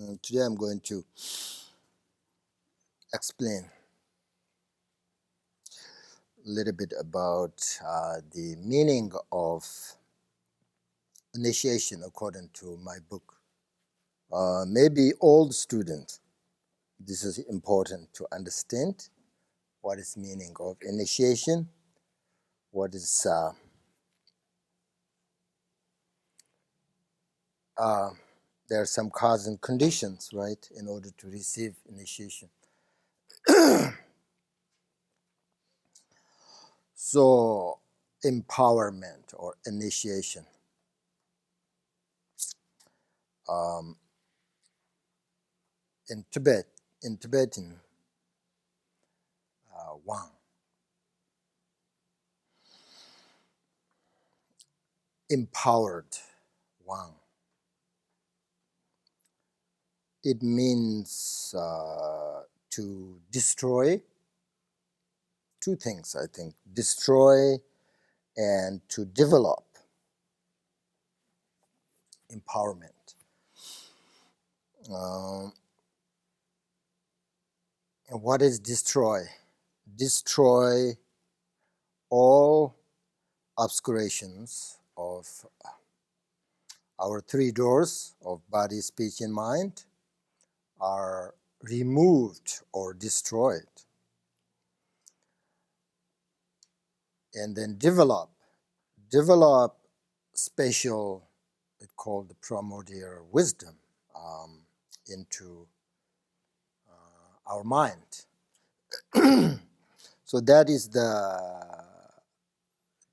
Today I'm going to explain a little bit about the meaning of initiation according to my book. Maybe old students, this is important to understand what is meaning of initiation, what is there are some cause and conditions, right, in order to receive initiation. So, empowerment or initiation. In Tibetan, Wang. Empowered Wang. It means to destroy two things, I think. Destroy and to develop. Empowerment. And what is destroy? Destroy all obscurations of our three doors of body, speech, and mind are removed or destroyed. And then develop special, it's called the primordial wisdom into our mind. So that is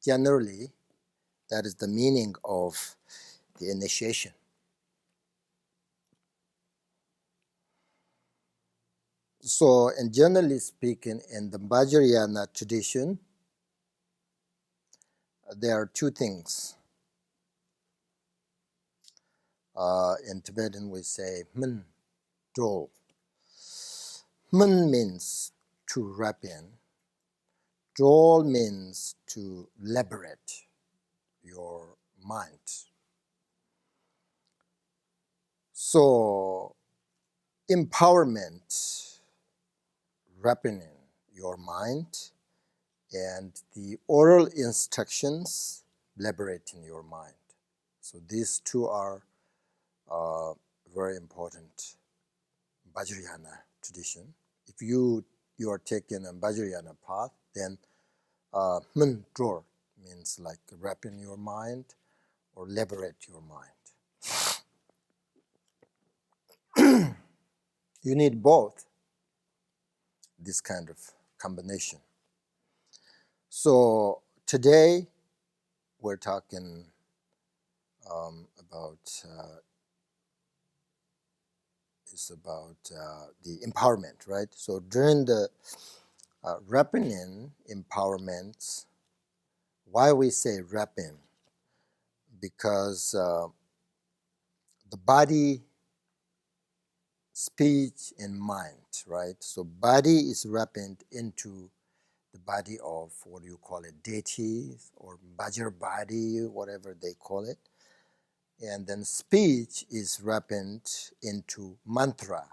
generally, that is the meaning of the initiation. So, and generally speaking, in the Vajrayana tradition, there are two things. In Tibetan, we say "men dol." Men means to wrap in. Dol means to liberate your mind. So, empowerment, wrapping in your mind, and the oral instructions, liberating your mind. So these two are very important Vajrayana tradition. If you are taking a Vajrayana path, then men dror means like wrapping your mind or liberate your mind. You need both, this kind of combination. So today we're talking about the empowerment, right? So during the wrapping in empowerments, why we say wrap in? Because the body, speech, and mind, right? So body is wrapped into the body of what you call it, deities or Vajra body, whatever they call it. And then speech is wrapped into mantra.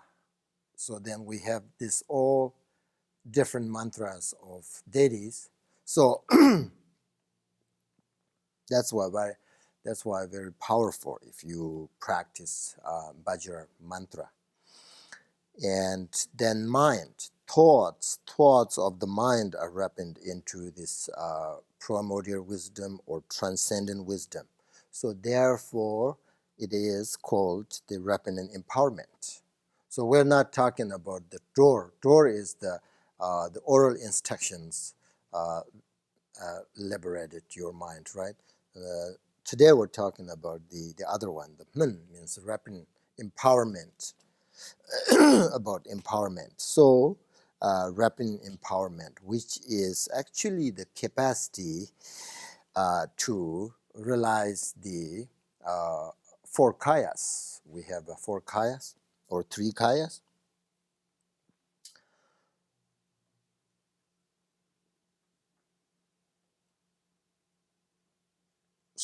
So then we have this all different mantras of deities. So that's why very powerful if you practice Vajra mantra. And then mind, thoughts of the mind are wrapped into this primordial wisdom or transcendent wisdom. So therefore, it is called the wrapping in empowerment. So we're not talking about the door. Door is the oral instructions liberated your mind, right? Today we're talking about the other one. The men means wrapping empowerment. About empowerment. So, wrapping empowerment, which is actually the capacity to realize the four kayas. We have four kayas or three kayas.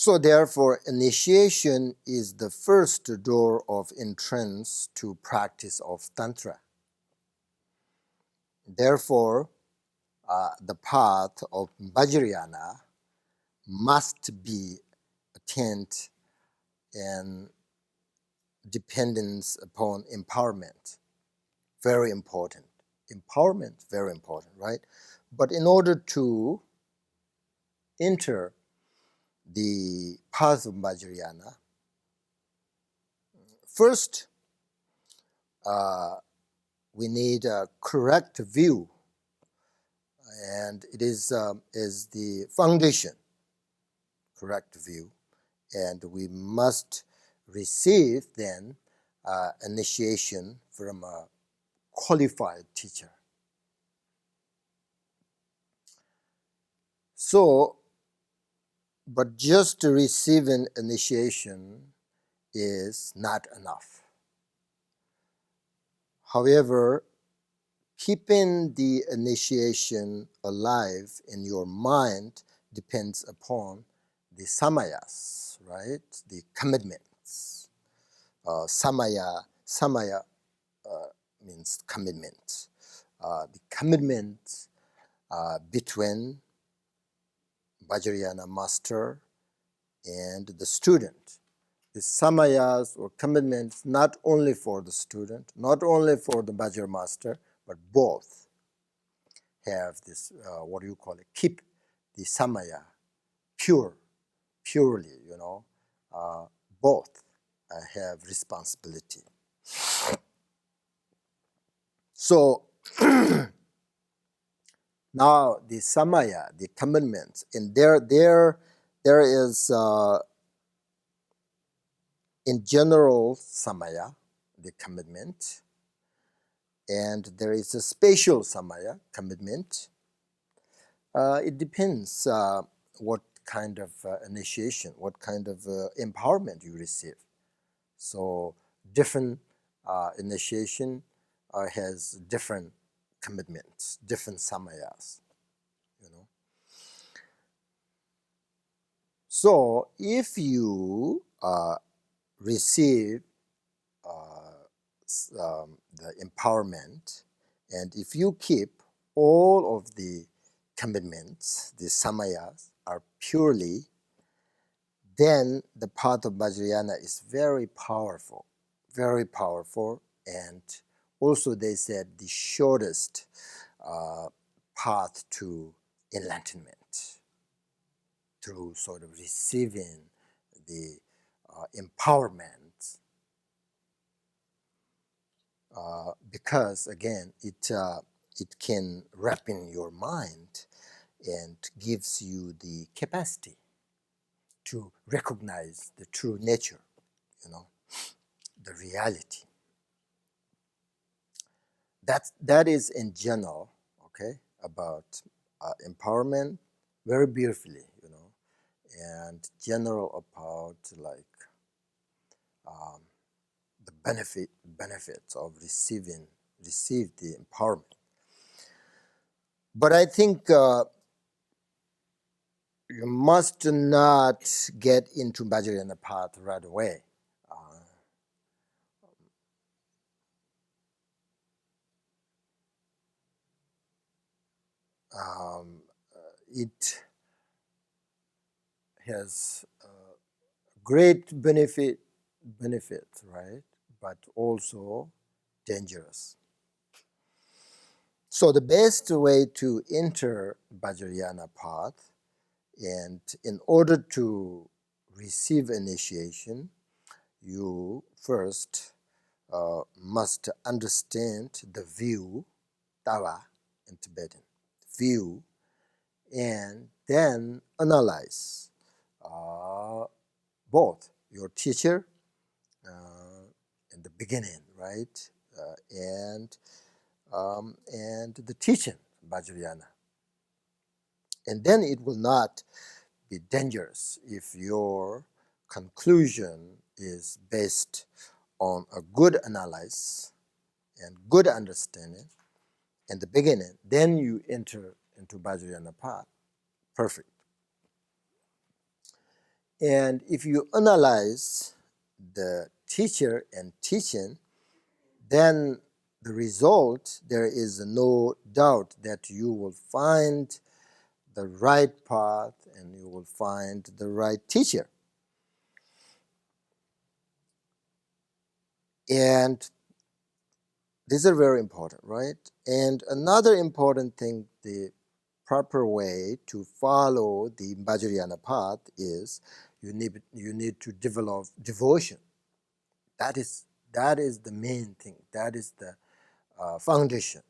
So therefore, initiation is the first door of entrance to practice of Tantra. Therefore, the path of Vajrayana must be attained and dependence upon empowerment. Very important. Empowerment, very important, right? But in order to enter the path of Vajrayana, first, we need a correct view, and it is the foundation, correct view, and we must receive then initiation from a qualified teacher. So, but just receiving initiation is not enough. However, keeping the initiation alive in your mind depends upon the samayas, right? The commitments. Samaya means commitment. The commitment between Vajrayana master and the student. The samayas or commitments not only for the student, not only for the Vajra master, but both have this, what do you call it, keep the samaya purely, both have responsibility. So now the samaya, the commitments, and there is in general samaya, the commitment, and there is a spatial samaya, commitment. It depends what kind of initiation, what kind of empowerment you receive. So different initiation has different commitments, different samayas, So if you receive the empowerment, and if you keep all of the commitments, the samayas, are purely, then the path of Vajrayana is very powerful, and also they said the shortest path to enlightenment, through sort of receiving the empowerment, because again it can wrap in your mind and gives you the capacity to recognize the true nature, the reality. That is in general, okay, about empowerment, very beautifully, and general about like the benefits of receive the empowerment. But I think you must not get into Vajrayana path right away. It has great benefit, right? But also dangerous. So the best way to enter Vajrayana path, and in order to receive initiation, you first must understand the view, tawa in Tibetan, view, and then analyze both your teacher in the beginning, right, and the teaching Vajrayana. And then it will not be dangerous if your conclusion is based on a good analysis and good understanding in the beginning. Then you enter into Vajrayana path. Perfect. And if you analyze the teacher and teaching, then the result, there is no doubt that you will find the right path and you will find the right teacher. And these are very important, right? And another important thing, the proper way to follow the Vajrayana path is you need to develop devotion. That is the main thing. That is the foundation.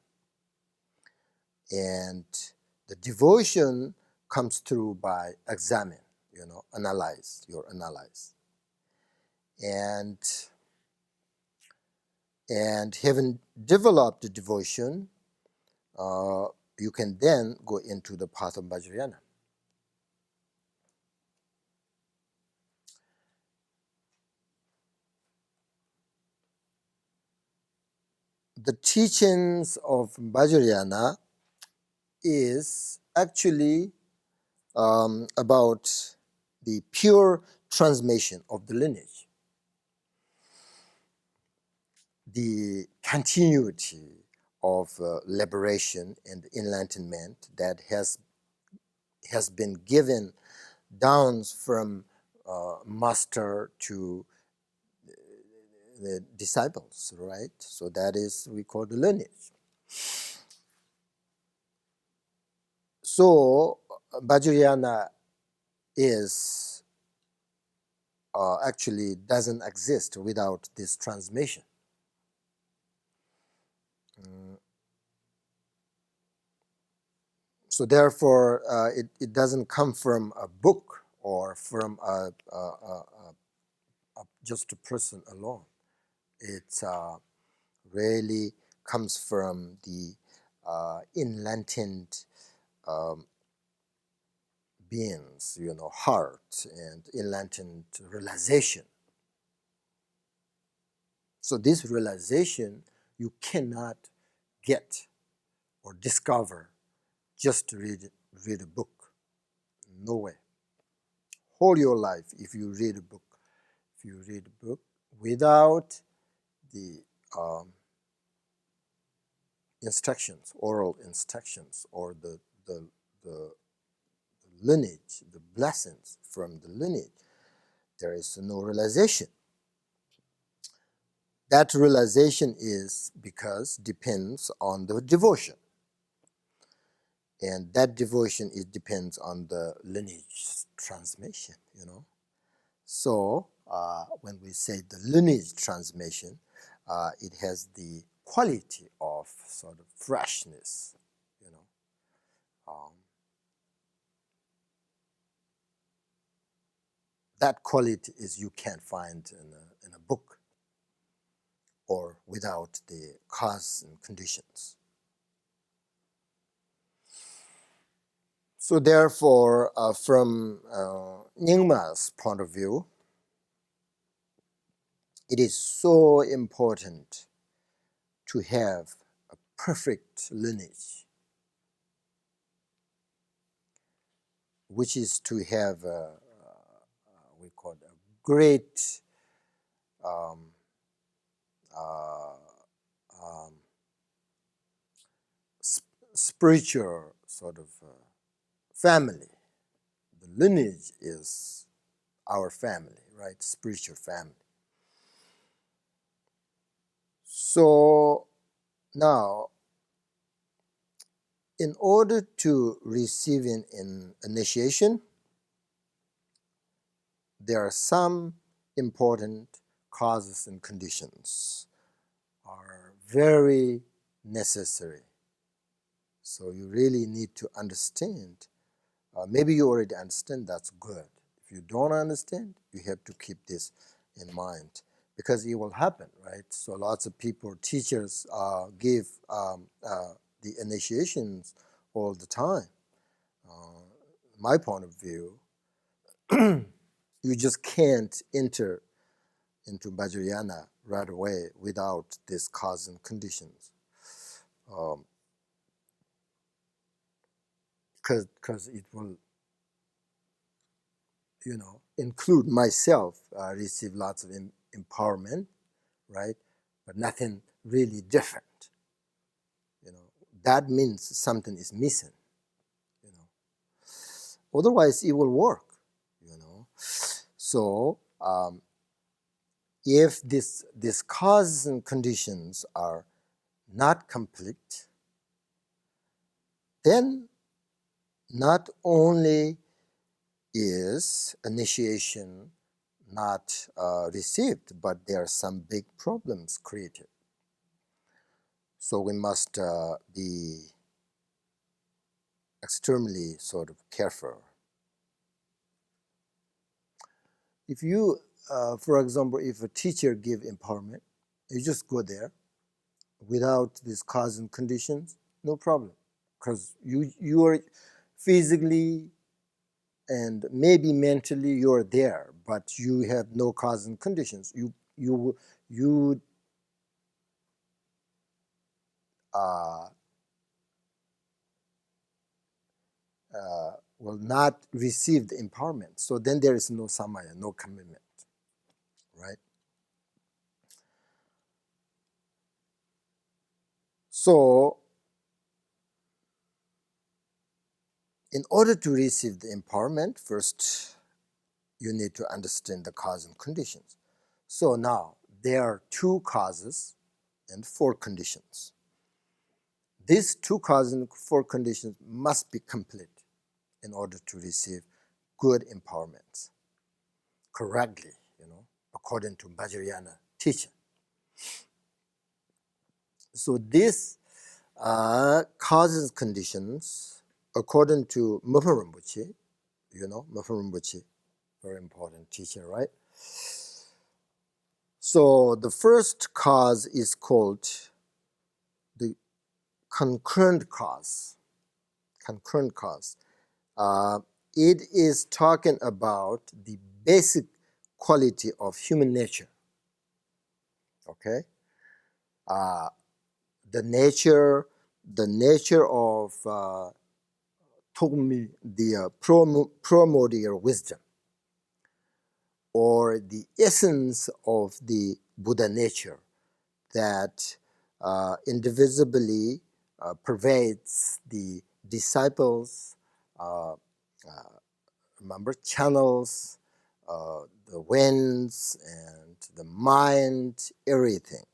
And the devotion comes through by examine, analyze. And having developed the devotion, you can then go into the path of Vajrayana. The teachings of Vajrayana is actually about the pure transmission of the lineage, the continuity of liberation and enlightenment that has been given down from master to the disciples, right? So that is, we call the lineage. So Vajrayana is actually doesn't exist without this transmission. So therefore, it doesn't come from a book or from just a person alone. It really comes from the enlightened beings, heart and enlightened realization. So this realization you cannot get or discover just to read a book. No way. Whole your life, if you read a book without the instructions, oral instructions, or the lineage, the blessings from the lineage, there is no realization. That realization is because depends on the devotion. And that devotion, it depends on the lineage transmission, So when we say the lineage transmission, it has the quality of sort of freshness, that quality is you can't find in a book or without the cause and conditions. So therefore, from Nyingma's point of view, it is so important to have a perfect lineage, which is to have we call it a great spiritual sort of family. The lineage is our family, right? Spiritual family. So now, in order to receive an initiation, there are some important causes and conditions are very necessary. So you really need to understand. Maybe you already understand, that's good. If you don't understand, you have to keep this in mind because it will happen, right? So lots of people, teachers give the initiations all the time. My point of view, you just can't enter into Vajrayana right away without this cause and conditions. Because it include myself, receive lots of empowerment, right? But nothing really different. That means something is missing. Otherwise, it will work. So if these causes and conditions are not complete, then not only is initiation not received, but there are some big problems created. So we must be extremely sort of careful. If you, for example, if a teacher give empowerment, you just go there without these cause and conditions, no problem, because you are physically and maybe mentally you're there, but you have no cause and conditions. You will not receive the empowerment. So then there is no samaya, no commitment, right? So in order to receive the empowerment, first you need to understand the cause and conditions. So now there are 2 causes and 4 conditions. These 2 causes and 4 conditions must be complete in order to receive good empowerment correctly, according to Vajrayana teaching. So these causes and conditions, according to Möpa Rinpoche, Möpa Rinpoche, very important teacher, right? So the first cause is called the concurrent cause. Concurrent cause. It is talking about the basic quality of human nature. Okay, the nature of Togmi, the primordial wisdom, or the essence of the Buddha nature that indivisibly pervades the disciples, remember, channels, the winds and the mind, everything.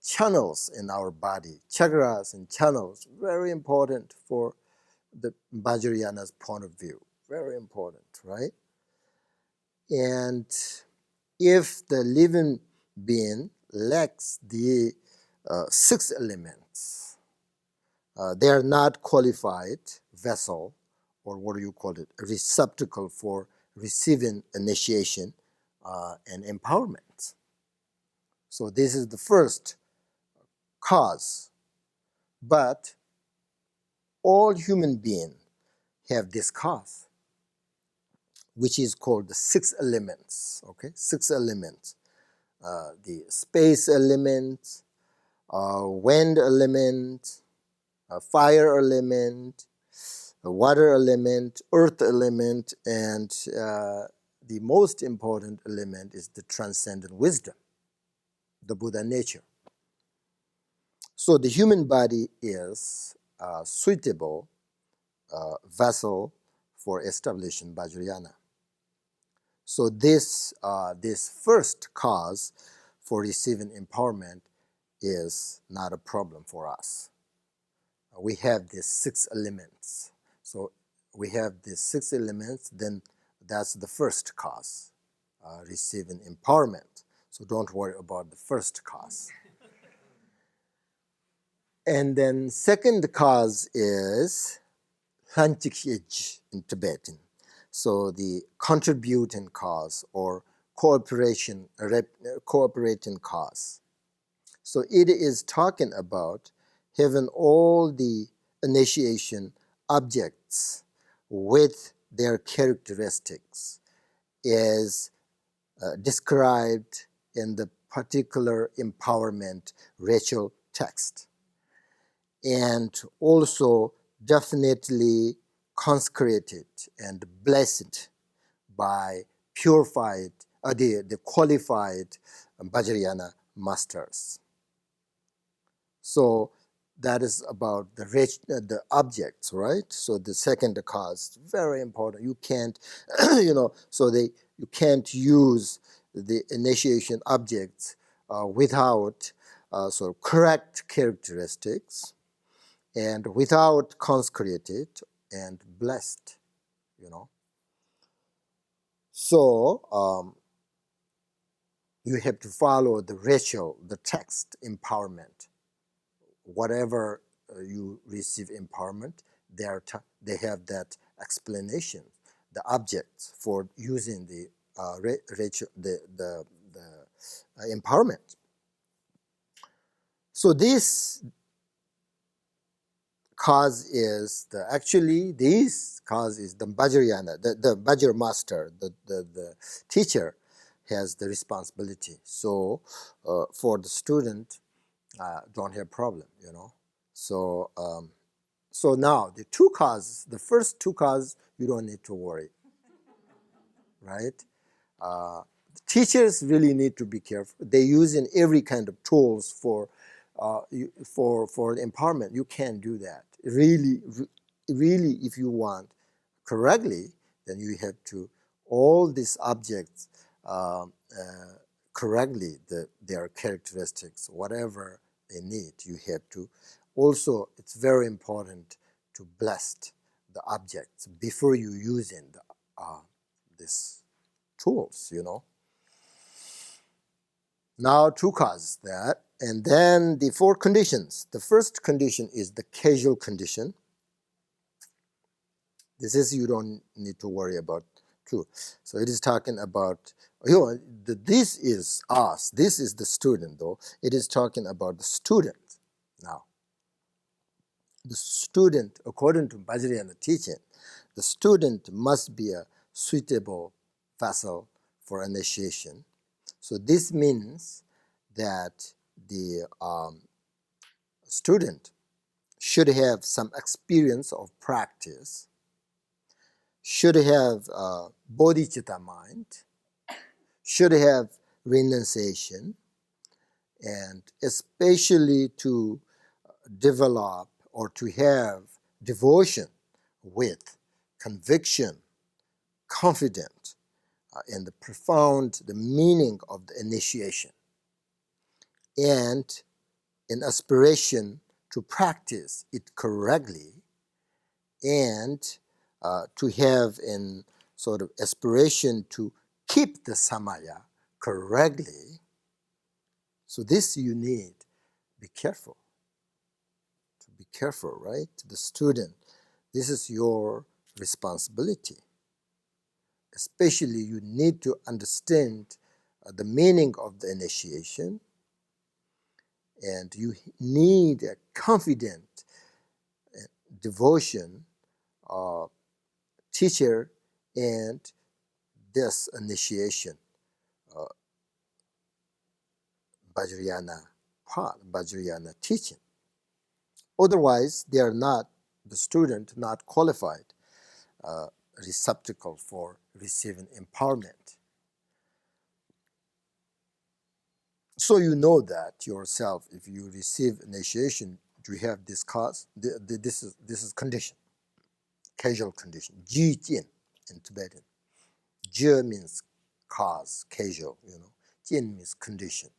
Channels in our body, chakras and channels, very important for the Vajrayana's point of view, very important, right? And if the living being lacks the 6 elements, they are not qualified vessel, or what do you call it, a receptacle for receiving initiation and empowerment. So this is the first cause. But all human beings have this cause, which is called the 6 elements, okay? 6 elements. The space element, wind element, fire element, water element, earth element, and the most important element is the transcendent wisdom, the Buddha nature. So the human body is a suitable vessel for establishing Vajrayana. So this first cause for receiving empowerment is not a problem for us. We have these 6 elements. So we have these 6 elements, then that's the first cause, receiving empowerment. So don't worry about the first cause. And then second cause is Hanchikij in Tibetan. So the contributing cause or cooperating cause. So it is talking about having all the initiation objects with their characteristics is described in the particular empowerment ritual text. And also definitely consecrated and blessed by purified, the qualified Vajrayana masters. So that is about the objects, right? So the second cause, very important. You can't, you can't use the initiation objects without correct characteristics and without consecrated and blessed, So you have to follow the ritual, the text empowerment. Whatever you receive empowerment, they have that explanation, the objects for using the empowerment. So this cause is this cause is the Vajrayana, the Vajra master, the teacher has the responsibility. So for the student, don't have problem, So so now the two causes, the first two causes, you don't need to worry, right? Teachers really need to be careful. They use in every kind of tools for empowerment. You can't do that. Really, if you want correctly, then you have to all these objects correctly, their characteristics, whatever they need. You have to. Also, it's very important to bless the objects before you using these tools. Now, two causes that, and then the four conditions. The first condition is the casual condition. This is you don't need to worry about too. So it is talking about, this is us. This is the student, though. It is talking about the student now. The student, according to Vajrayana teaching, the student must be a suitable vessel for initiation. So this means that the student should have some experience of practice, should have bodhicitta mind, should have renunciation, and especially to develop or to have devotion with conviction, confident in the meaning of the initiation, and in aspiration to practice it correctly, and to have in sort of aspiration to keep the samaya correctly. So this you need. Be careful. To be careful, right? The student, this is your responsibility. Especially you need to understand the meaning of the initiation, and you need a confident devotion teacher and this initiation, Vajrayana teaching. Otherwise, they are not, the student not qualified receptacle for receiving empowerment. So you know that yourself, if you receive initiation, you have this cause, this is condition, casual condition, ji jin in Tibetan. Je means cause, casual, Jin means condition.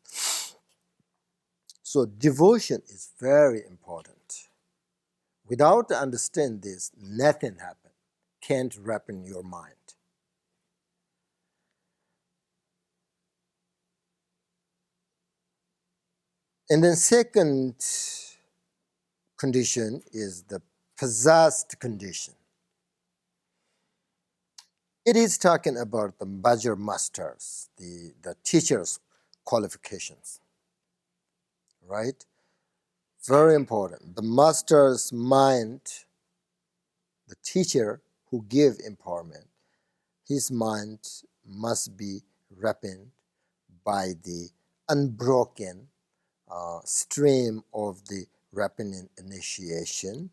So devotion is very important. Without understanding this, nothing happens. Can't wrap in your mind. And then second condition is the possessed condition. It is talking about the Vajra masters, the teachers' qualifications, right? Very important. The master's mind, the teacher who give empowerment, his mind must be ripened by the unbroken stream of the ripening initiation.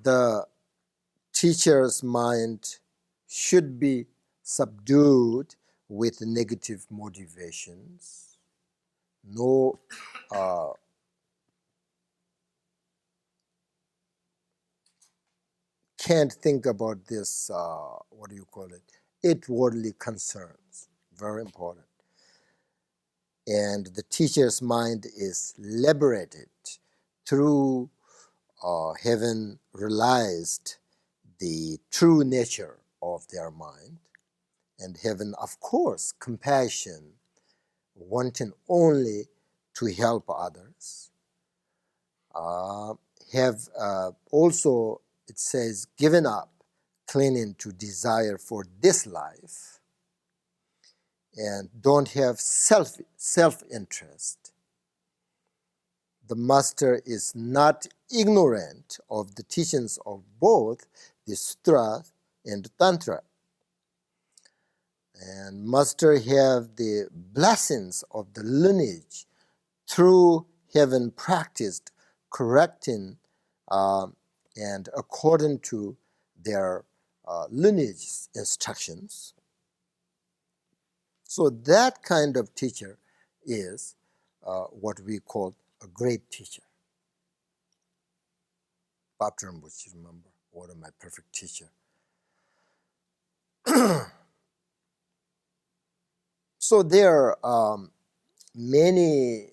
The teacher's mind should be subdued with negative motivations. No can't think about this, what do you call it, worldly concerns. Very important. And the teacher's mind is liberated through having realized the true nature of their mind and having, of course, compassion, wanting only to help others. Have also, it says, given up clinging to desire for this life and don't have self-interest. The master is not ignorant of the teachings of both the sutra and the tantra. And master have the blessings of the lineage through having practiced correcting and according to their lineage instructions. So that kind of teacher is what we call a great teacher. Bapta Rinpoche, remember, what am I, perfect teacher? So there are many,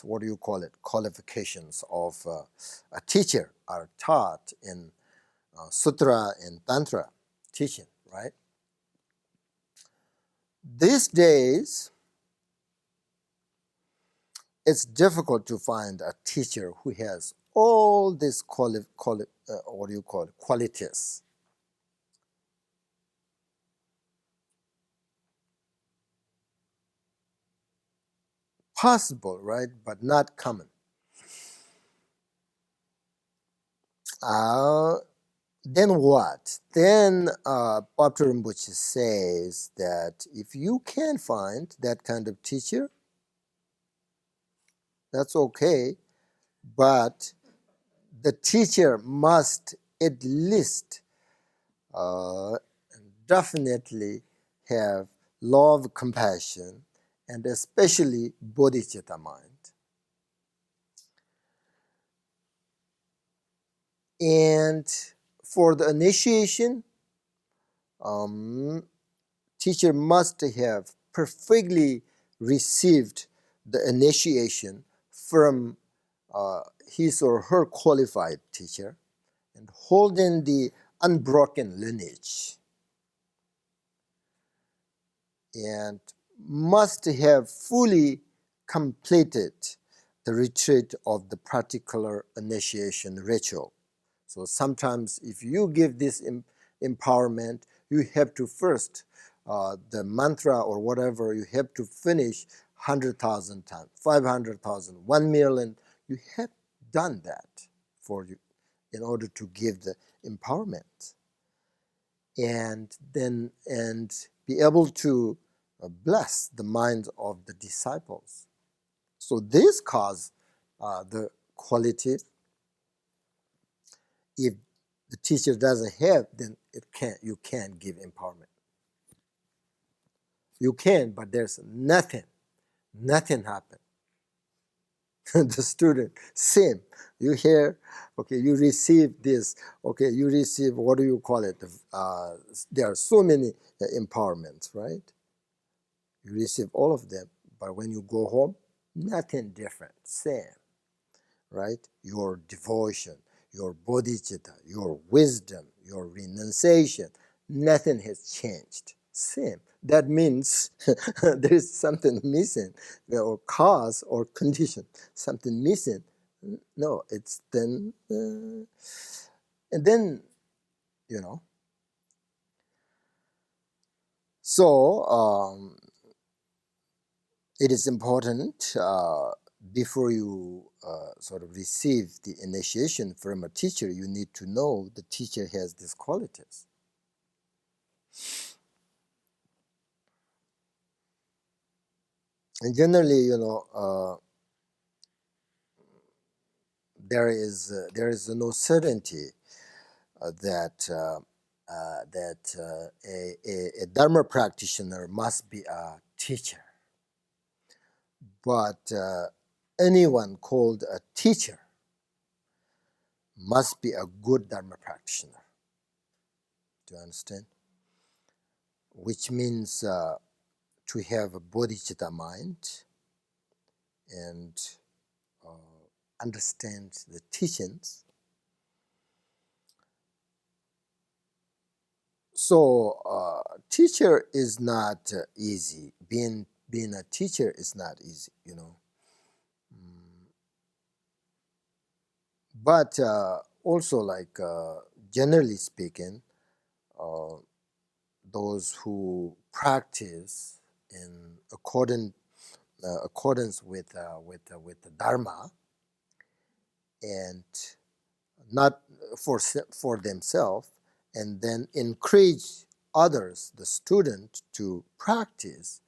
what do you call it, qualifications of a teacher are taught in Sutra and Tantra teaching, right? These days, it's difficult to find a teacher who has all these qualities. Possible, right, but not common. Then what? Then Bapta Rinpoche says that if you can find that kind of teacher, that's okay, but the teacher must at least definitely have love, compassion, and especially bodhicitta mind. And for the initiation, teacher must have perfectly received the initiation from his or her qualified teacher and holding the unbroken lineage, and must have fully completed the retreat of the particular initiation ritual. So sometimes if you give this empowerment, you have to first, the mantra or whatever, you have to finish 100,000 times, 500,000, 1 million. You have done that for you in order to give the empowerment. And then be able to bless the minds of the disciples. So this cause the quality. If the teacher doesn't have, then you can't give empowerment. You can, but there's nothing happen. The student, same. You hear, okay, you receive this, okay, you receive, what do you call it? There are so many empowerments, right? You receive all of them, but when you go home, nothing different, same, right? Your devotion, your bodhicitta, your wisdom, your renunciation, nothing has changed, same. That means there is something missing, or cause or condition, something missing. No, it's then, and then, so it is important before you sort of receive the initiation from a teacher, you need to know the teacher has these qualities. And generally, there is no certainty that a Dharma practitioner must be a teacher, but anyone called a teacher must be a good Dharma practitioner. Do you understand? Which means to have a bodhicitta mind and understand the teachings. So teacher is not easy. Being a teacher is not easy, you know. But also, like generally speaking, uh, those who practice in accordance with the Dharma and not for themselves, and then encourage others, the student, to practice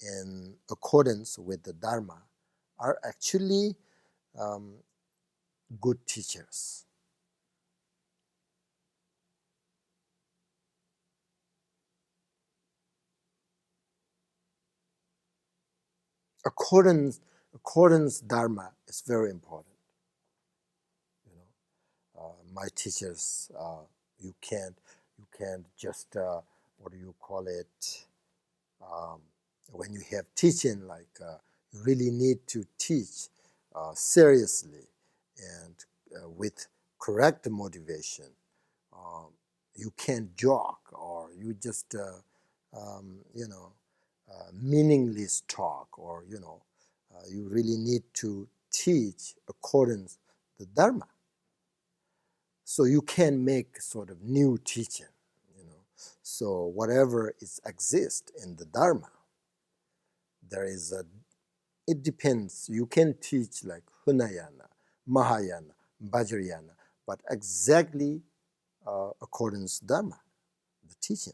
in accordance with the Dharma, are actually um, good teachers. Accordance Dharma is very important. You know, my teachers, you can't just what do you call it? Um, when you have teaching, like you really need to teach seriously and with correct motivation. Um, you can't joke or you just you know meaningless talk, or you know you really need to teach accordance the Dharma. So you can make sort of new teaching, you know. So whatever is exists in the Dharma, there is a, it depends. You can teach like Hunayana, Mahayana, Vajrayana, but exactly accordance Dharma, the teaching.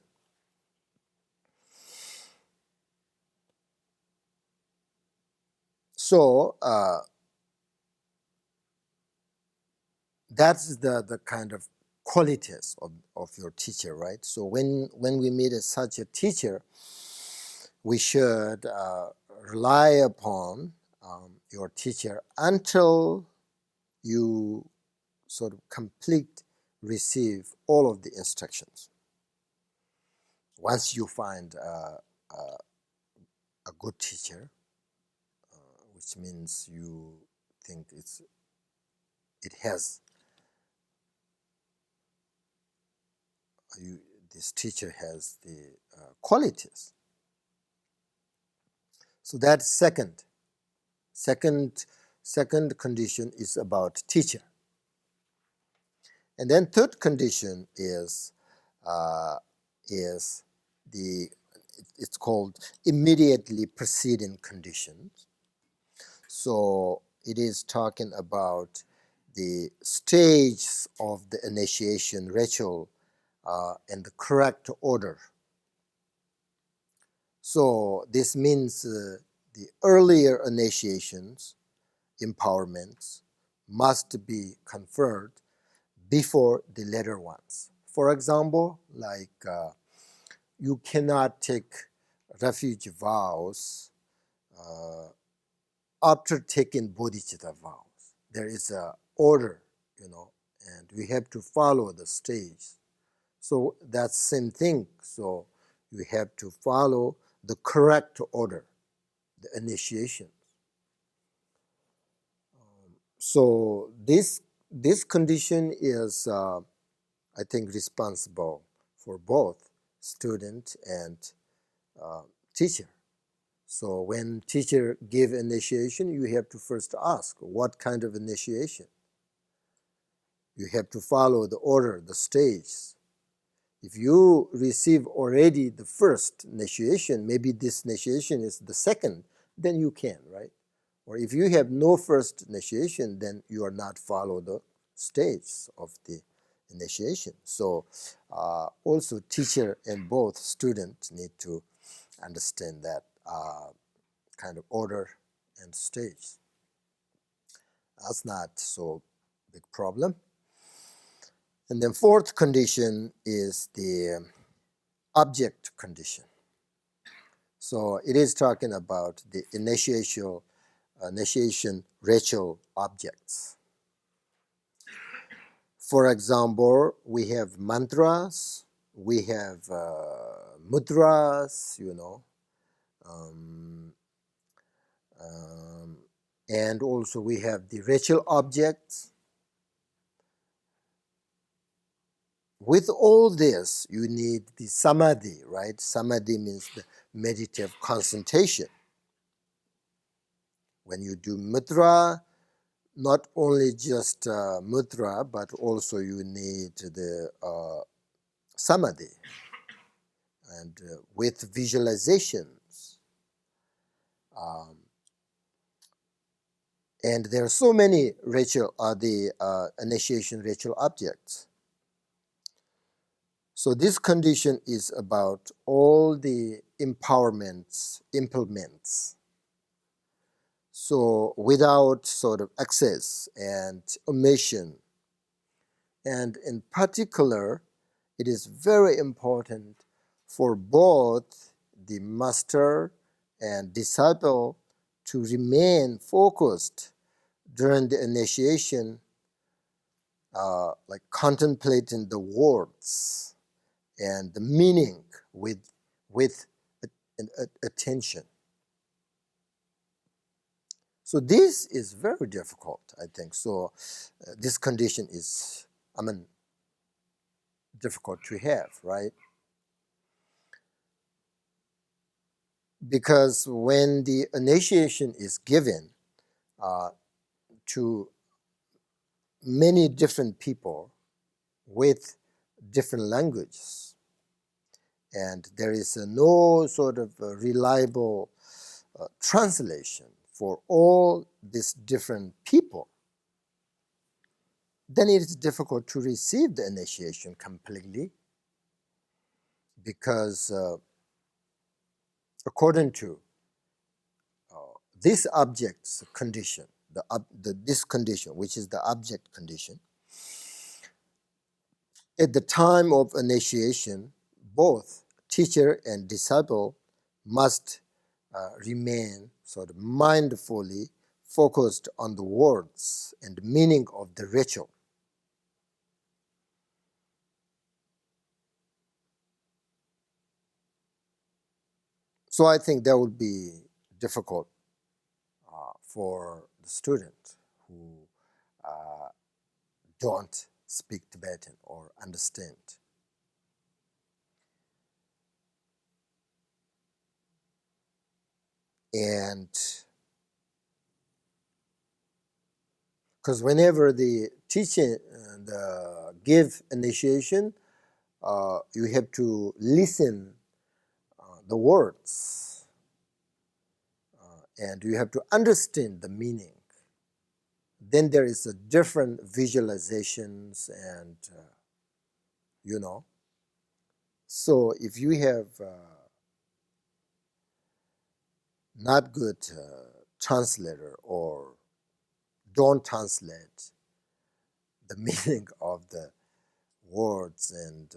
So that's the kind of qualities of your teacher, right? So when we meet such a teacher, we should rely upon your teacher until you sort of complete, receive all of the instructions. Once you find a good teacher, which means you think it has you, this teacher has the qualities. So that's second condition is about teacher. And then third condition uh, is the it's called immediately preceding conditions. So it is talking about the stages of the initiation ritual and the correct order. So this means the earlier initiations, empowerments, must be conferred before the later ones. For example, like you cannot take refuge vows uh, after taking bodhicitta vows. There is a order, you know, and we have to follow the stage. So that's same thing. So you have to follow the correct order, the initiation. So this condition is, I think, responsible for both student and uh, teacher. So when teacher give initiation, you have to first ask what kind of initiation. You have to follow the order, the stages. If you receive already the first initiation, maybe this initiation is the second, then you can, right? Or if you have no first initiation, then you are not follow the stages of the initiation. So also teacher and both students need to understand that kind of order and stage. That's not so big problem. And then fourth condition is the object condition. So it is talking about the initiation ritual objects. For example, we have mantras, we have mudras, um, and also we have the ritual objects. With all this, you need the samadhi, right? Samadhi means the meditative concentration. When you do mudra, not only just mudra, but also you need the samadhi, and with visualizations. And there are so many ritual, initiation ritual objects. So this condition is about all the empowerments, implements. So without sort of excess and omission. And in particular, it is very important for both the master and disciple to remain focused during the initiation, like contemplating the words and the meaning with attention. So this is very difficult, I think. So this condition is, difficult to have, right? Because when the initiation is given to many different people with different languages, and there is no sort of reliable translation for all these different people, then it is difficult to receive the initiation completely, because according to this object's condition, this condition, which is the object condition, at the time of initiation, both teacher and disciple must remain sort of mindfully focused on the words and meaning of the ritual. So I think that would be difficult for the student who don't speak Tibetan or understand. And because whenever the teaching give initiation, you have to listen the words, and you have to understand the meaning. Then there is a different visualizations and So if you have not good translator or don't translate the meaning of the words and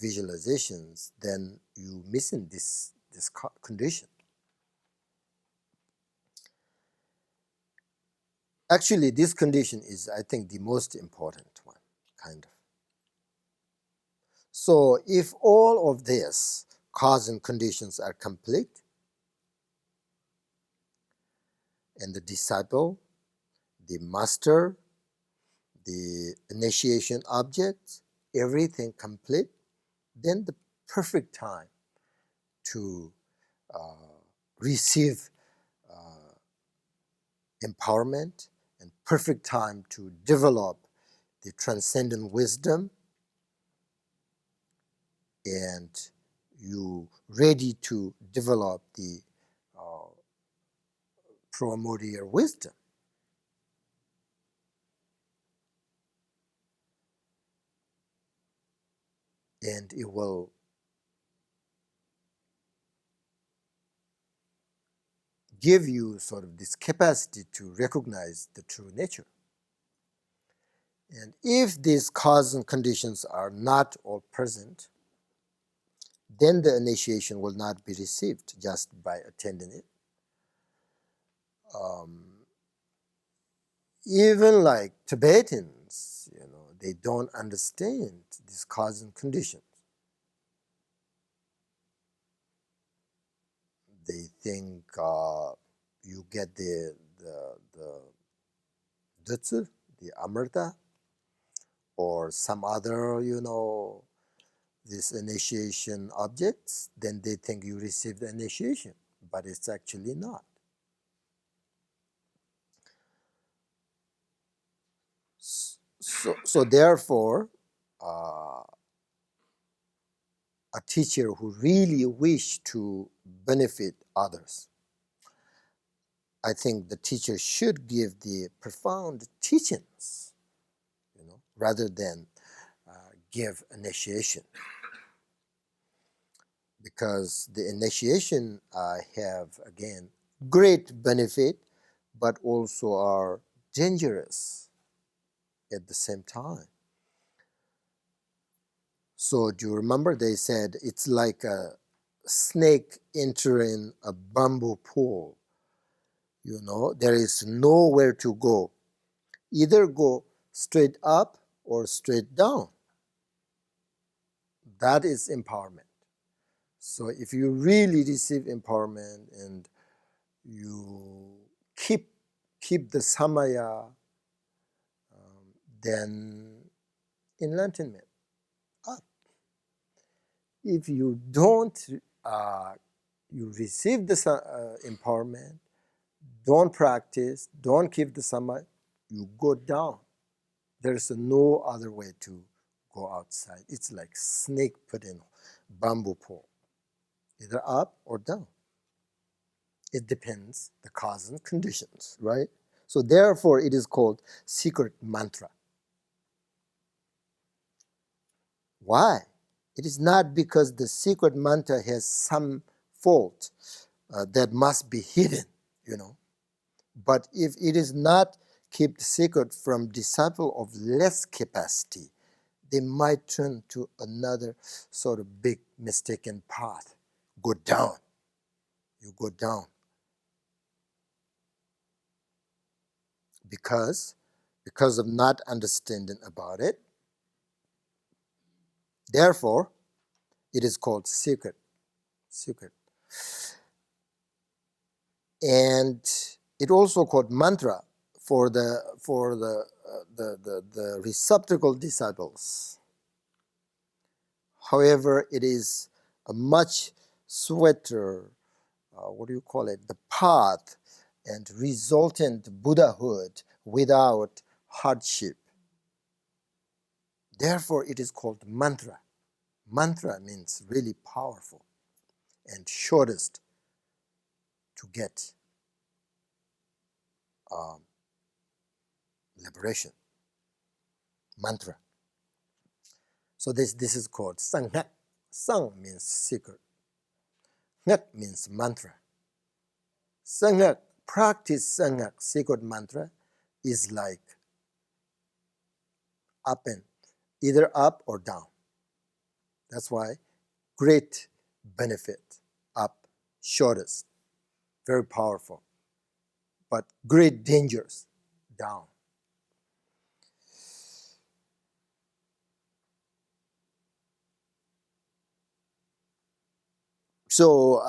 visualizations, then you missing this condition. Actually, this condition is, I think, the most important one, kind of. So if all of this cause and conditions are complete, and the disciple, the master, the initiation object, everything complete, then the perfect time to receive empowerment, and perfect time to develop the transcendent wisdom, and you ready to develop the primordial wisdom. And it will give you sort of this capacity to recognize the true nature. And if these causes and conditions are not all present, then the initiation will not be received just by attending it. Even like Tibetans, they don't understand these causes and conditions. They think you get the Dutsu, the Amrita, or some other, this initiation objects, then they think you receive the initiation, but it's actually not. So therefore, a teacher who really wish to benefit others, I think the teacher should give the profound teachings, rather than give initiation. Because the initiation have, again, great benefit, but also are dangerous at the same time. So do you remember they said it's like a snake entering a bamboo pool. There is nowhere to go. Either go straight up or straight down. That is empowerment. So if you really receive empowerment and you keep the samaya, then enlightenment up. If you don't, you receive the empowerment, don't practice, don't keep the samaya, you go down. There's no other way to go outside. It's like snake put in bamboo pole, either up or down. It depends the cause and conditions, right? So therefore, it is called secret mantra. Why? It is not because the secret mantra has some fault that must be hidden, But if it is not kept secret from disciple of less capacity, they might turn to another sort of big mistaken path. Go down. You go down. Because of not understanding about it. Therefore, it is called secret. And it also called mantra for the receptacle disciples. However, it is a much sweeter, the path and resultant Buddhahood without hardship. Therefore, it is called mantra. Mantra means really powerful and shortest to get liberation. Mantra. So this is called Sangha. Sang means secret. Ngak means mantra. Sangha, practice Sangha, secret mantra, is like up and either up or down. That's why great benefit, up, shortest, very powerful, but great dangers, down. So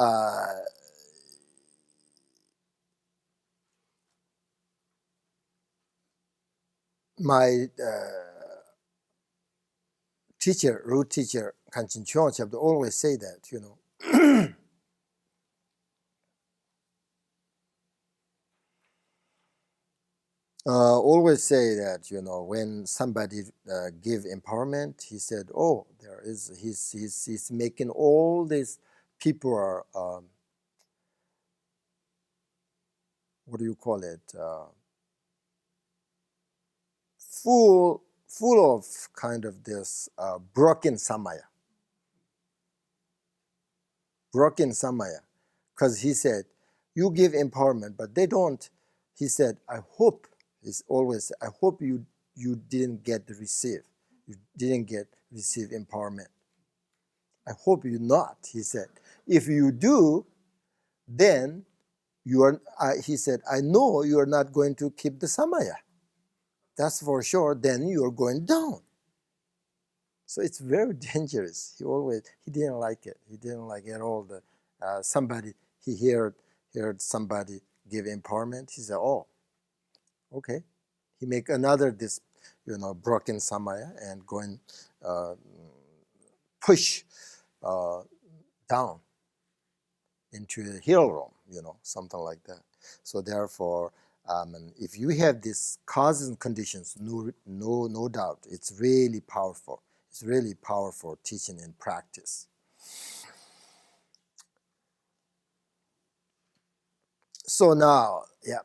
my root teacher, Kanchen Chonchab, always say that, always say that, when somebody give empowerment, he said, oh, he's making all these people are, full of kind of this broken samaya. Because he said, you give empowerment, but they don't. He said, I hope you you didn't get to receive. You didn't receive empowerment. I hope you not, he said. If you do, then you are, he said, I know you are not going to keep the samaya. That's for sure. Then you are going down. So it's very dangerous. He didn't like it. He didn't like at all the somebody, he heard somebody give empowerment. He said, oh, okay. He make another this, broken samaya and going push down into the hill room, something like that. So therefore, if you have these causes and conditions, no doubt, it's really powerful. It's really powerful teaching and practice. So now, yeah.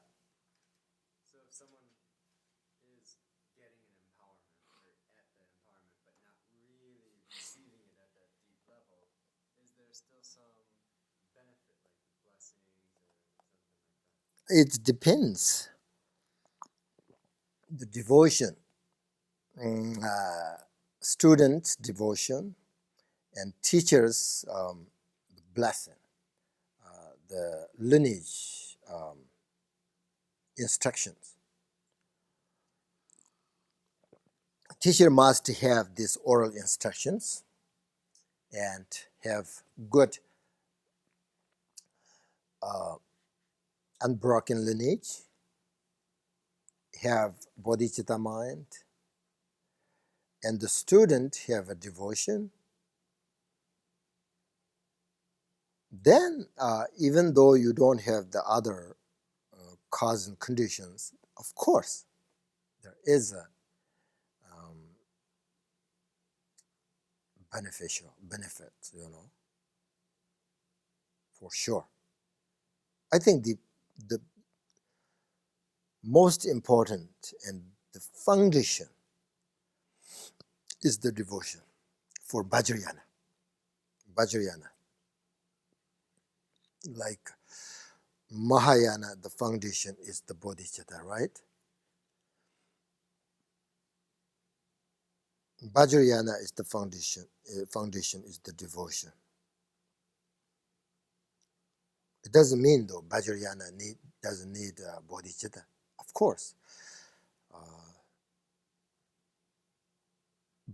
So if someone is getting an empowerment or at that empowerment but not really receiving it at that deep level, is there still some benefit, like blessings or something like that? It depends. The devotion, student devotion, and teachers' blessing, the lineage instructions. Teacher must have these oral instructions and have good unbroken lineage, have bodhicitta mind, and the student have a devotion. Then, even though you don't have the other cause and conditions, of course, there is a benefit, for sure. I think the most important and the foundation is the devotion for Vajrayana. Vajrayana. Like Mahayana, the foundation is the Bodhicitta, right? Vajrayana is the foundation. Foundation is the devotion. It doesn't mean though Vajrayana doesn't need Bodhicitta. Of course.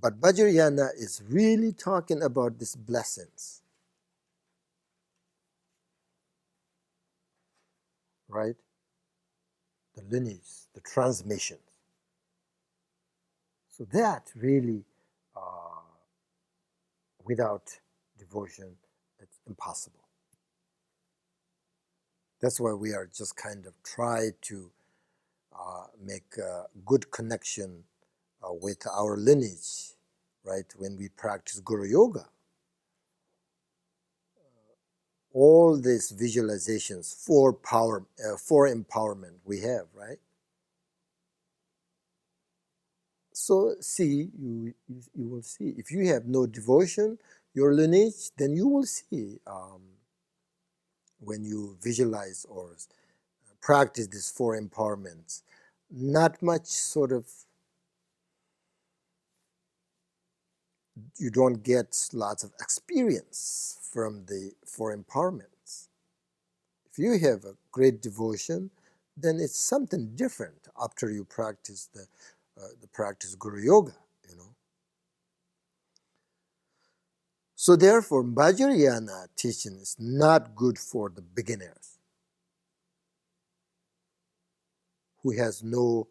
But Vajrayana is really talking about these blessings. Right? The lineage, the transmissions. So that really, without devotion, it's impossible. That's why we are just kind of try to make a good connection with our lineage, right? When we practice Guru Yoga, all these visualizations for empowerment we have, right? So see, you will see. If you have no devotion, your lineage, then you will see when you visualize or practice these four empowerments, not much sort of, you don't get lots of experience from the four empowerments. If you have a great devotion, then it's something different after you practice the practice Guru Yoga, So therefore, Vajrayana teaching is not good for the beginners who has no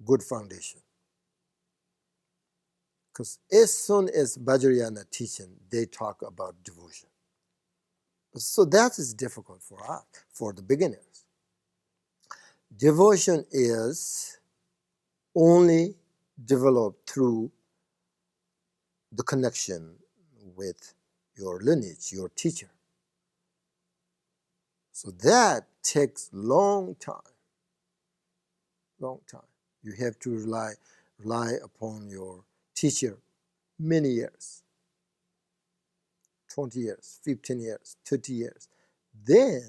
good foundation. Because as soon as Vajrayana teaching, they talk about devotion. So that is difficult for us, for the beginners. Devotion is only developed through the connection with your lineage, your teacher. So that takes long time. Long time. You have to rely upon your teacher many years, 20 years, 15 years, 30 years. Then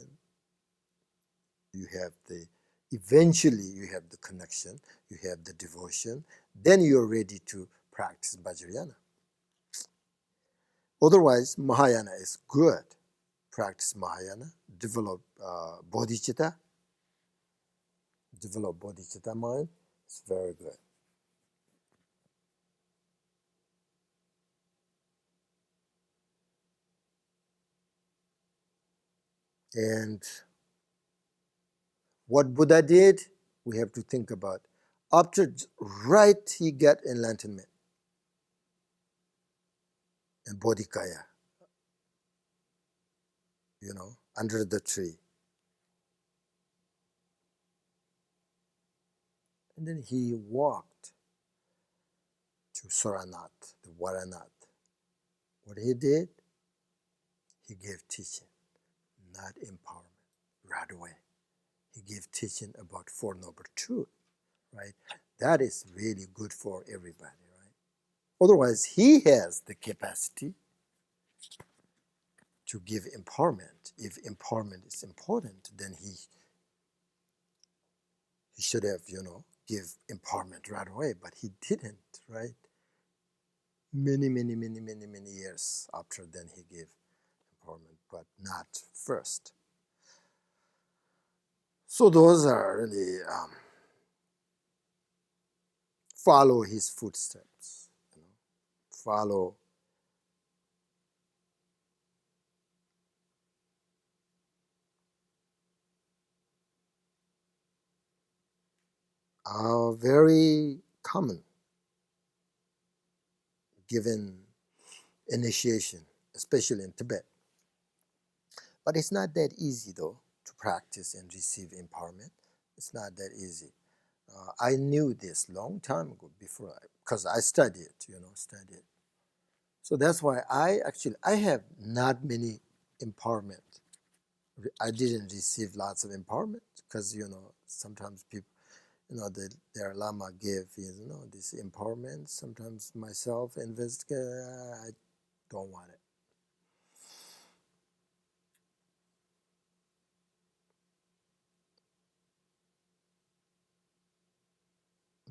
you have the eventually you have the connection, you have the devotion, then you're ready to practice Vajrayana. Otherwise, Mahayana is good. Practice Mahayana, develop bodhicitta, develop bodhicitta mind. It's very good. And what Buddha did, we have to think about. After right he got enlightenment and bodhikaya, under the tree. And then he walked to Saranath, the Varanath. What he did, he gave teaching, not empowerment, right away. He gave teaching about Four Noble Truths, right? That is really good for everybody, right? Otherwise, he has the capacity to give empowerment. If empowerment is important, then he should have, give empowerment right away, but he didn't, right? Many years after then he gave empowerment, but not first. So those are really follow his footsteps, follow are very common given initiation, especially in Tibet. But it's not that easy, though, to practice and receive empowerment. It's not that easy. I knew this long time ago before, because I studied it. So that's why I have not many empowerment. I didn't receive lots of empowerment because, sometimes people, their Lama gave, this empowerment. Sometimes myself investigate, I don't want it.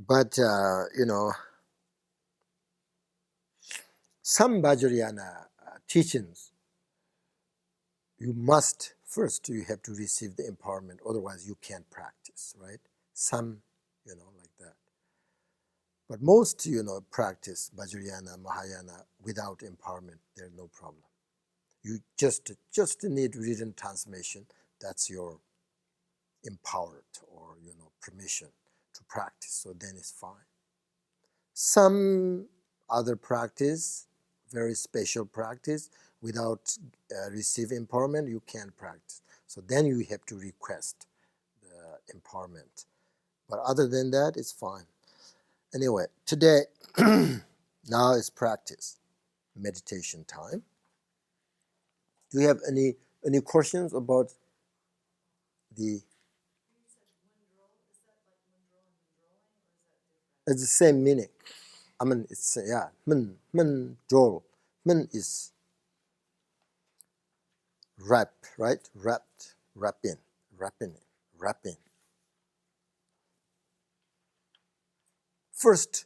But, some Vajrayana teachings, you have to receive the empowerment, otherwise you can't practice, right? Some, like that. But most, practice Vajrayana, Mahayana without empowerment, there's no problem. You just need written transmission. That's your empowered or, permission to practice. So then it's fine. Some other practice, very special practice, without receiving empowerment, you can't practice. So then you have to request the empowerment. But other than that, it's fine. Anyway, today, now is practice, meditation time. Do you have any questions about the... It's the same meaning. I mean, it's, men, jol. Men is wrap, right? Wrapping. First,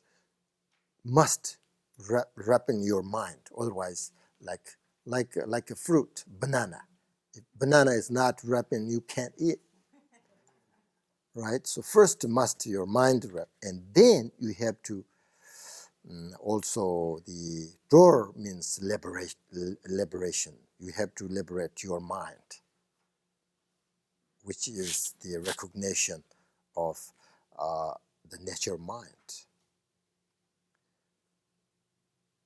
must wrap in your mind. Otherwise, like a fruit, banana. If banana is not wrapping, you can't eat. Right? So first must your mind wrap, and then you have to also the door means liberation. You have to liberate your mind, which is the recognition of the nature mind.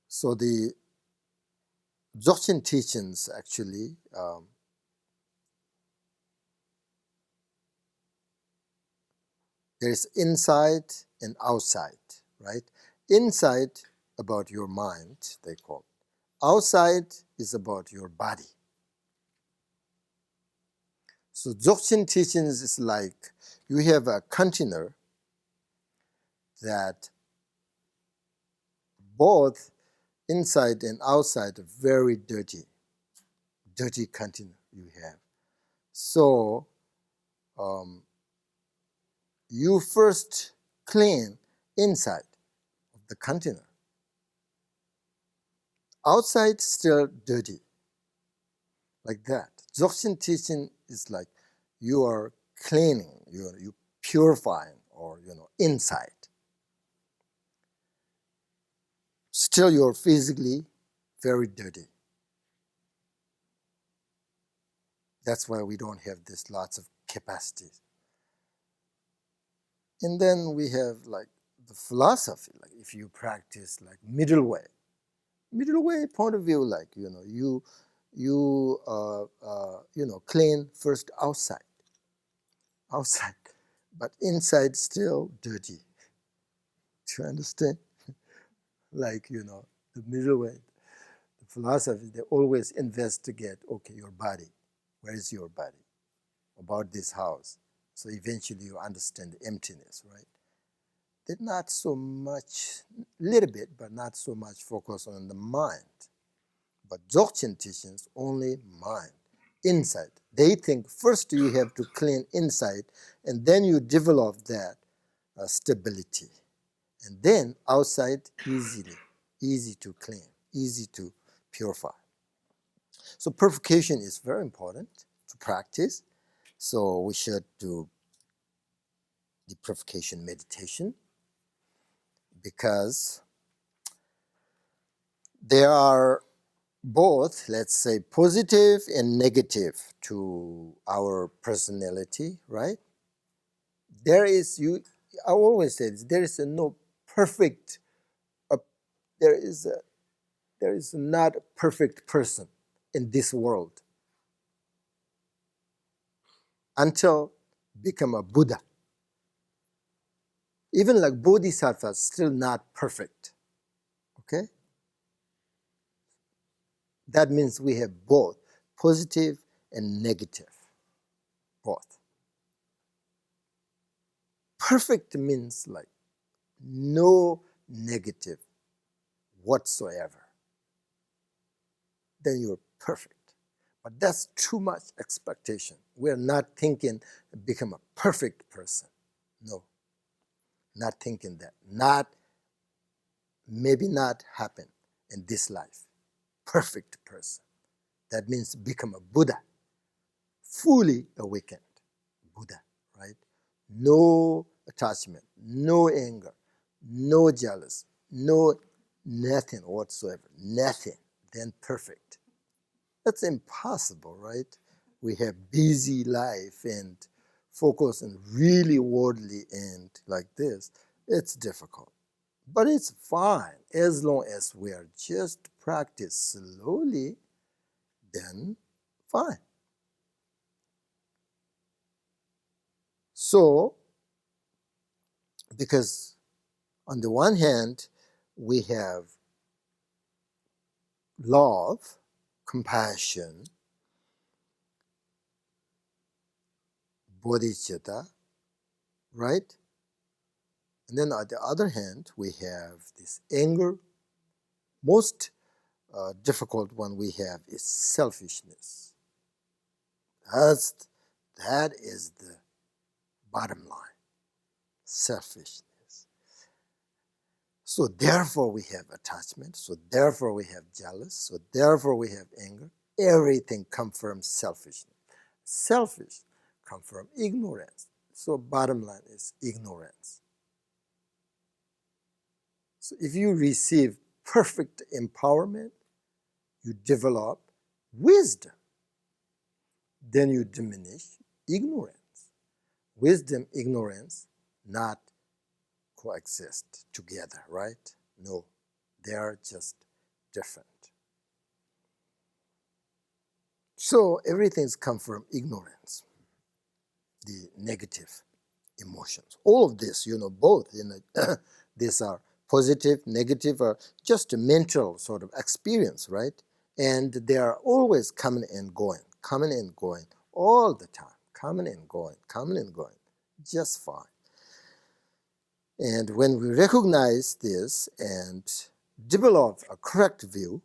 So the Dzogchen teachings actually there is inside and outside, right? Inside about your mind, they call. Outside is about your body. So Dzogchen teachings is like you have a container that both inside and outside are very dirty container you have. So you first clean inside of the container. Outside still dirty, like that. Dzogchen teaching is like you are cleaning, you purifying, or inside. Still, you're physically very dirty. That's why we don't have this lots of capacities. And then we have like the philosophy, like if you practice like middle way point of view, like you clean first outside, but inside still dirty. Do you understand? Like the middle way, the philosophy, they always investigate. Okay, your body, where is your body? About this house. So eventually you understand the emptiness, right? They're not so much, little bit, but not so much focus on the mind. But Dzogchen teachings only mind, inside. They think first you have to clean inside, and then you develop that stability. And then outside, easy to clean, easy to purify. So purification is very important to practice. So we should do the purification meditation, because there are both, let's say, positive and negative to our personality, right? I always say this, there is no perfect, there is not a perfect person in this world until become a Buddha. Even like Bodhisattvas, still not perfect, okay? That means we have both positive and negative, both. Perfect means like no negative whatsoever. Then you're perfect. But that's too much expectation. We're not thinking become a perfect person. No, not thinking that. Maybe not happen in this life. Perfect person. That means become a Buddha. Fully awakened Buddha, right? No attachment, no anger, no jealous, no nothing whatsoever, nothing, then perfect. That's impossible, right? We have busy life and focus on really worldly and like this. It's difficult, but it's fine as long as we are just practice slowly, then fine. So, because on the one hand, we have love, compassion, bodhicitta, right? And then on the other hand, we have this anger. Most difficult one we have is selfishness. That is the bottom line, selfishness. So therefore we have attachment, so therefore we have jealous, so therefore we have anger. Everything comes from selfishness. Selfish comes from ignorance. So bottom line is ignorance. So if you receive perfect empowerment, you develop wisdom. Then you diminish ignorance. Wisdom, ignorance, not coexist together, right? No, they are just different. So everything's come from ignorance, the negative emotions. All of this, both, these are positive, negative, are just a mental sort of experience, right? And they are always coming and going all the time, coming and going, just fine. And when we recognize this and develop a correct view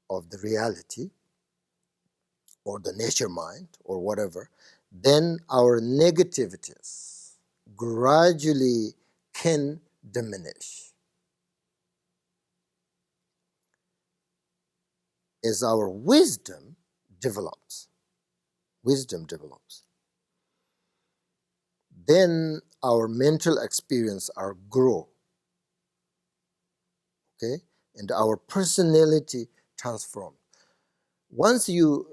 of the reality or the nature mind or whatever, then our negativities gradually can diminish as our wisdom develops. Then our mental experience are grow, okay, and our personality transform. Once you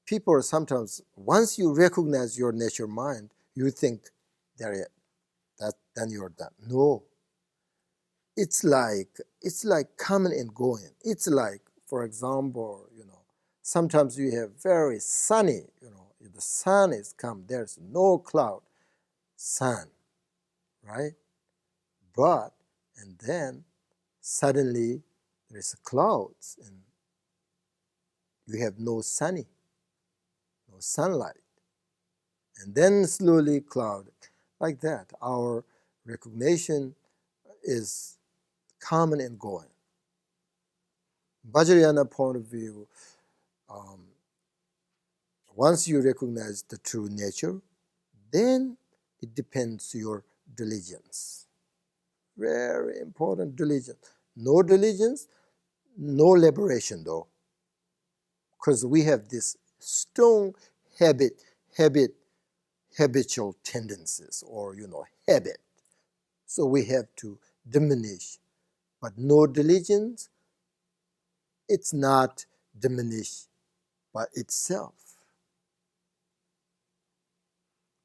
people sometimes once you recognize your nature mind, you think that then you're done. No, it's like coming and going. It's like, for example, sometimes you have very sunny, the sun is come, there's no cloud, sun, right? But and then suddenly there's clouds and you have no sunlight, and then slowly cloud, like that. Our recognition is coming and going. Vajrayana point of view, once you recognize the true nature, then it depends your diligence. Very important, diligence. No diligence, no liberation though. Because we have this strong habitual tendencies, or habit. So we have to diminish. But no diligence, it's not diminished by itself.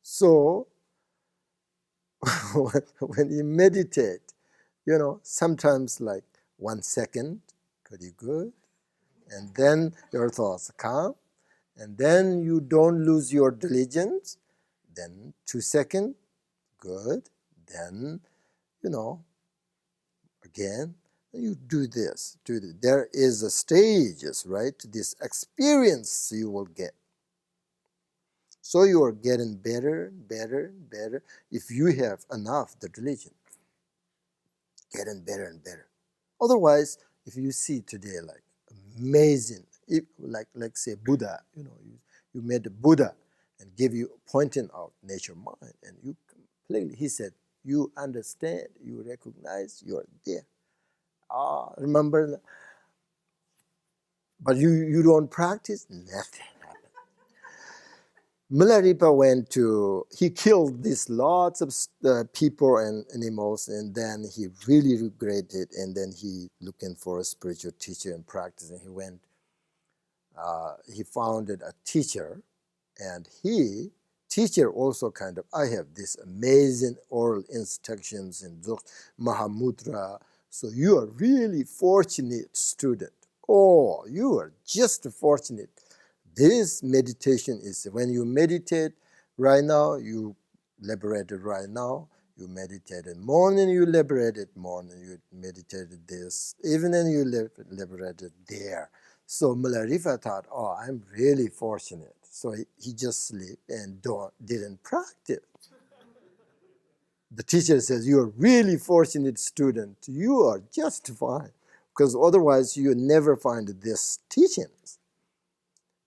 So when you meditate, sometimes like 1 second, pretty good, and then your thoughts come, and then you don't lose your diligence, then 2 seconds, good, then, again, you do this. There is a stages, right? This experience you will get. So you are getting better, better, better. If you have enough the diligence, getting better and better. Otherwise, if you see today like amazing, like say Buddha, you made a Buddha and give you pointing out nature mind, and you completely, he said, you understand, you recognize, you are there. Remember that? But you don't practice, nothing. Milarepa he killed these lots of people and animals, and then he really regretted, and then he looking for a spiritual teacher and practice, and he founded a teacher, and teacher also I have this amazing oral instructions in Mahamudra, so you are really fortunate student. Oh, you are just fortunate. This meditation is when you meditate right now, you liberated right now. You meditated morning, you liberated morning. You meditated this evening, you liberated there. So Milarepa thought, oh, I'm really fortunate. So he just sleep and didn't practice. The teacher says, you're really fortunate student. You are just fine. Because otherwise you never find this teachings.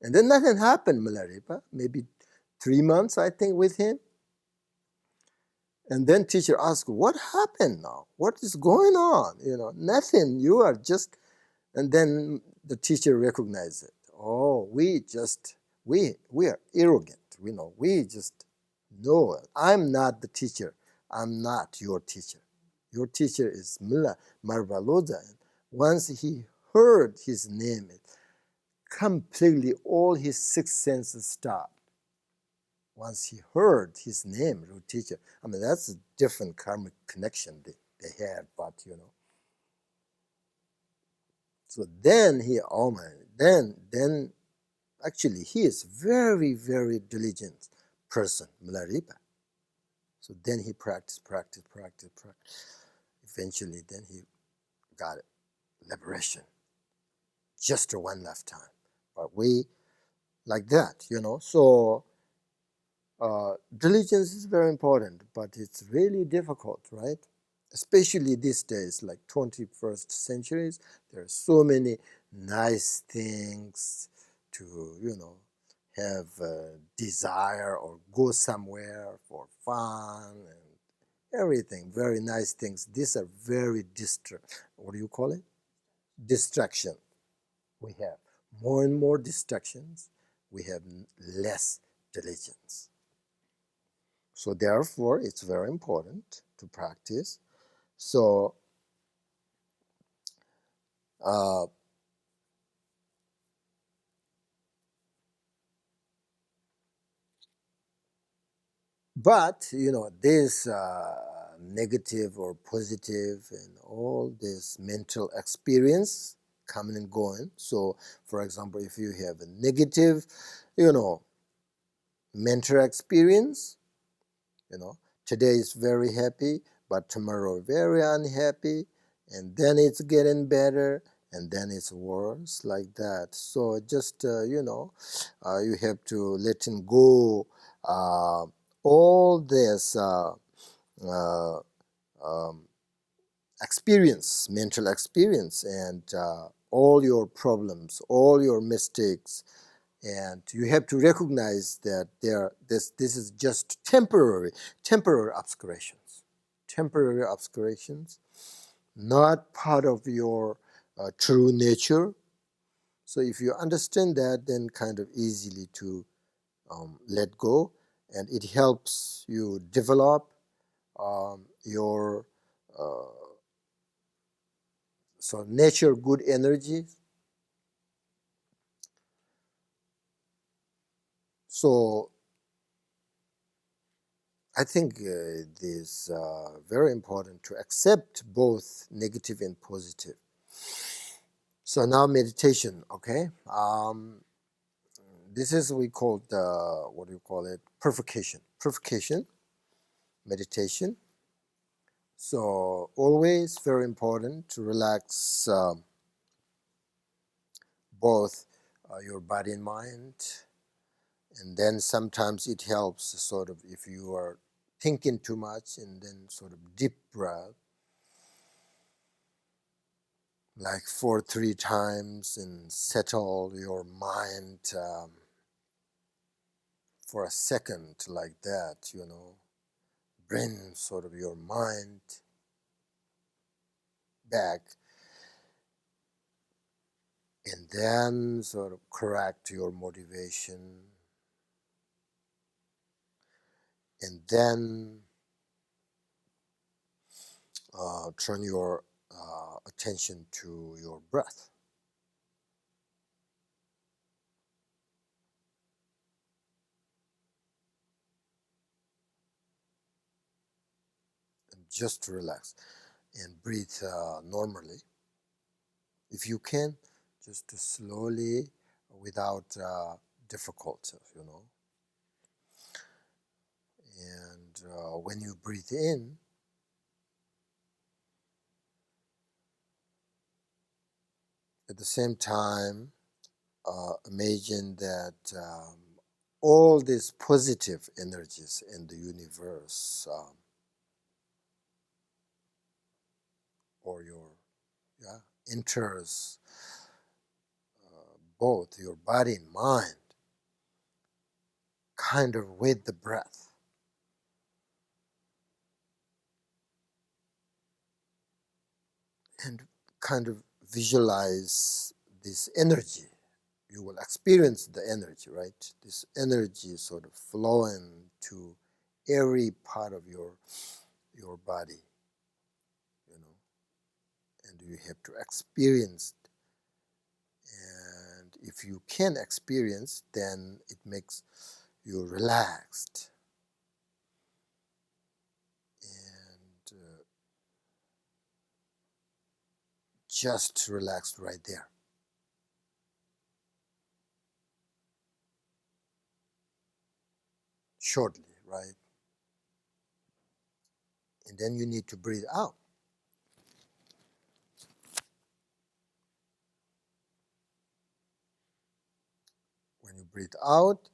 And then nothing happened, Milarepa. Maybe 3 months, I think, with him. And then teacher asked, what happened now? What is going on? Nothing. You are just... And then the teacher recognized it. Oh, we are arrogant. We just know it. I'm not the teacher. I'm not your teacher. Your teacher is Mila Marvaloza. Once he heard his name, completely all his 6 senses stopped. Once he heard his name, root teacher, that's a different karmic connection they had, but So then then actually he is very, very diligent person, Milarepa. So then he practiced. Eventually then he got it, liberation. Just one lifetime. But we like that, So diligence is very important, but it's really difficult, right? Especially these days, like 21st centuries, there are so many nice things to, have a desire or go somewhere for fun and everything, very nice things. These are very what do you call it? Distraction. We have more and more distractions. We have less diligence. So therefore, it's very important to practice. So, uh, but this negative or positive and all this mental experience coming and going. So, for example, if you have a negative, mental experience, today is very happy, but tomorrow very unhappy, and then it's getting better, and then it's worse, like that. So just you have to let him go all this uh, um, experience, mental experience, and all your problems, all your mistakes, and you have to recognize that this is just temporary obscurations, not part of your true nature. So if you understand that, then kind of easily to let go, and it helps you develop your so nature good energy. So I think it is very important to accept both negative and positive. So now meditation, okay? This is we call the, what do you call it? Purification, meditation. So always very important to relax both your body and mind. And then sometimes it helps sort of if you are thinking too much, and then sort of deep breath, like 4 3 times, and settle your mind for a second, like that, bring sort of your mind back, and then sort of correct your motivation, and then turn your attention to your breath, and just relax and breathe normally. If you can, just to slowly, without difficulty, And when you breathe in, at the same time, imagine that all these positive energies in the universe, or your enters both your body and mind, kind of with the breath, and kind of visualize this energy. You will experience the energy, right? This energy sort of flowing to every part of your body, and you have to experience it. And if you can experience, then it makes you relaxed, and just relaxed right there, shortly, right? And then you need to breathe out. When you breathe out,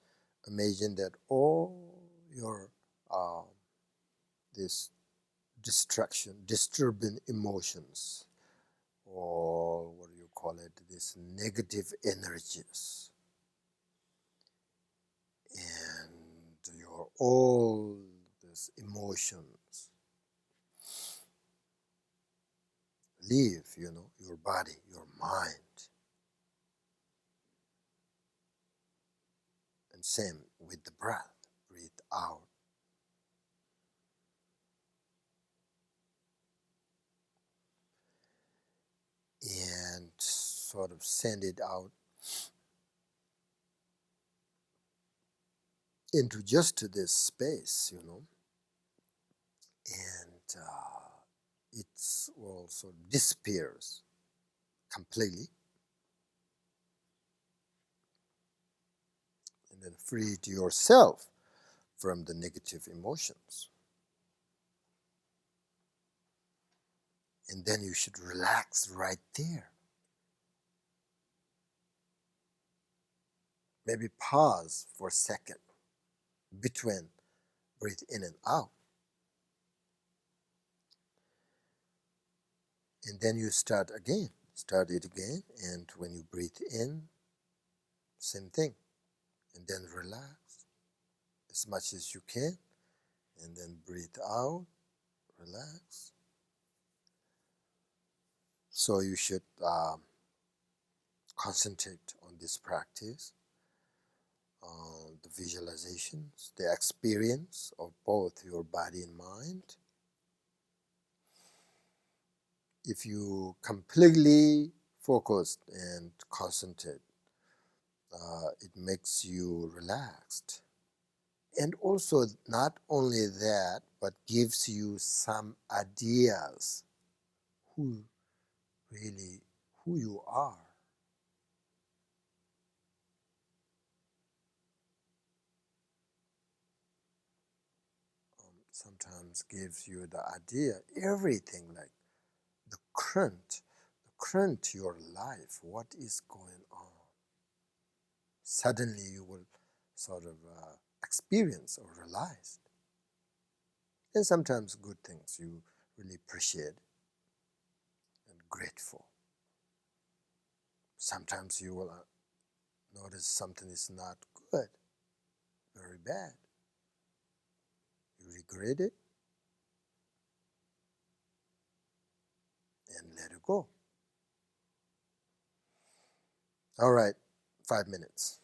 imagine that all your this disturbing emotions, or what do you call it, these negative energies, and your all these emotions, leave, your body, your mind. And same with the breath. Breathe out. And sort of send it out into just this space, and it's also disappears completely, and then free to yourself from the negative emotions. And then you should relax right there. Maybe pause for a second between breathe in and out. And then you start again. Start it again. And when you breathe in, same thing. And then relax as much as you can. And then breathe out, relax. So you should concentrate on this practice, the visualizations, the experience of both your body and mind. If you completely focus and concentrate, it makes you relaxed. And also, not only that, but gives you some ideas who you are. Sometimes gives you the idea, everything like the current your life, what is going on. Suddenly you will sort of experience or realize. And sometimes good things you really appreciate and grateful. Sometimes you will notice something is not good, very bad. You regret it and let it go. All right, 5 minutes.